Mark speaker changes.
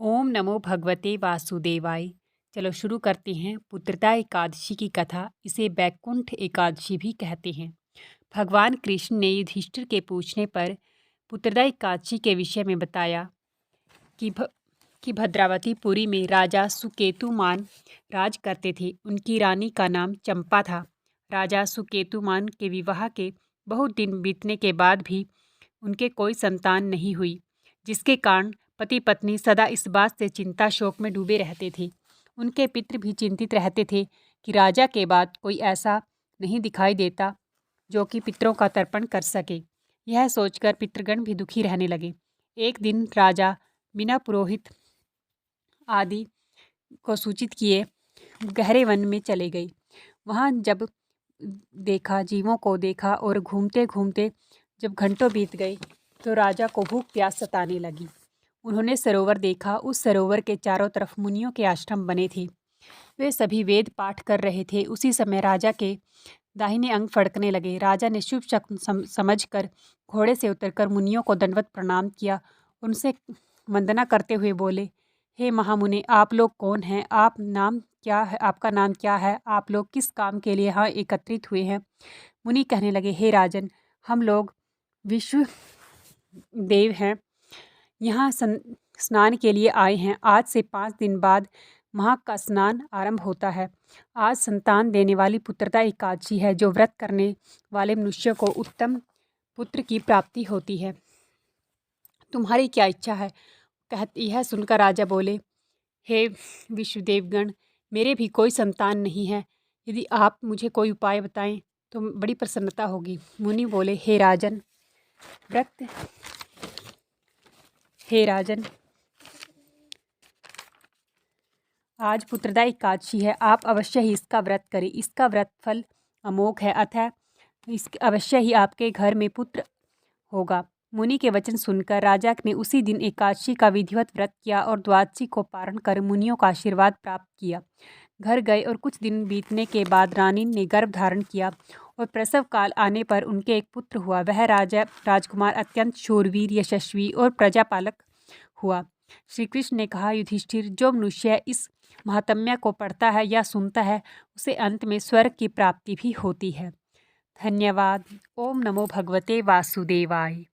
Speaker 1: ओम नमो भगवते वासुदेवाय। चलो शुरू करते हैं पुत्रदा एकादशी की कथा। इसे बैकुंठ एकादशी भी कहते हैं। भगवान कृष्ण ने युधिष्ठिर के पूछने पर पुत्रदा एकादशी के विषय में बताया कि कि भद्रावतीपुरी में राजा सुकेतुमान राज करते थे। उनकी रानी का नाम चंपा था। राजा सुकेतुमान के विवाह के बहुत दिन बीतने के बाद भी उनके कोई संतान नहीं हुई, जिसके कारण पति पत्नी सदा इस बात से चिंता शोक में डूबे रहते थे। उनके पितृ भी चिंतित रहते थे कि राजा के बाद कोई ऐसा नहीं दिखाई देता जो कि पितरों का तर्पण कर सके। यह सोचकर पितृगण भी दुखी रहने लगे। एक दिन राजा बिना पुरोहित आदि को सूचित किए गहरे वन में चले गए। वहाँ जब जीवों को देखा और घूमते घूमते जब घंटों बीत गए तो राजा को भूख प्यास सताने लगी। उन्होंने सरोवर देखा। उस सरोवर के चारों तरफ मुनियों के आश्रम बने थे। वे सभी वेद पाठ कर रहे थे। उसी समय राजा के दाहिने अंग फड़कने लगे। राजा ने शुभ शकुन समझकर घोड़े से उतरकर मुनियों को दंडवत प्रणाम किया। उनसे वंदना करते हुए बोले, हे महामुनि, आप लोग कौन हैं? आपका नाम क्या है? आप लोग किस काम के लिए यहाँ एकत्रित हुए हैं? मुनि कहने लगे, हे राजन, हम लोग विश्व देव हैं, यहाँ स्नान के लिए आए हैं। आज से 5 दिन बाद माह का स्नान आरंभ होता है। आज संतान देने वाली पुत्रदा एकादशी है, जो व्रत करने वाले मनुष्य को उत्तम पुत्र की प्राप्ति होती है। तुम्हारी क्या इच्छा है? यह सुनकर राजा बोले, हे विश्वदेवगण, मेरे भी कोई संतान नहीं है। यदि आप मुझे कोई उपाय बताएं तो बड़ी प्रसन्नता होगी। मुनि बोले, हे राजन, आज पुत्रदा एकादशी है। आप अवश्य ही इसका व्रत करें। इसका व्रत फल अमोघ है, अतः अवश्य ही आपके घर में पुत्र होगा। मुनि के वचन सुनकर राजा ने उसी दिन एकादशी का विधिवत व्रत किया और द्वादशी को पारण कर मुनियों का आशीर्वाद प्राप्त किया। घर गए और कुछ दिन बीतने के बाद रानी ने गर्भ धारण किया और प्रसव काल आने पर उनके एक पुत्र हुआ। वह राजकुमार अत्यंत शूरवीर, यशस्वी और प्रजापालक हुआ। श्री कृष्ण ने कहा, युधिष्ठिर, जो मनुष्य इस महात्म्य को पढ़ता है या सुनता है, उसे अंत में स्वर्ग की प्राप्ति भी होती है। धन्यवाद। ओम नमो भगवते वासुदेवाय।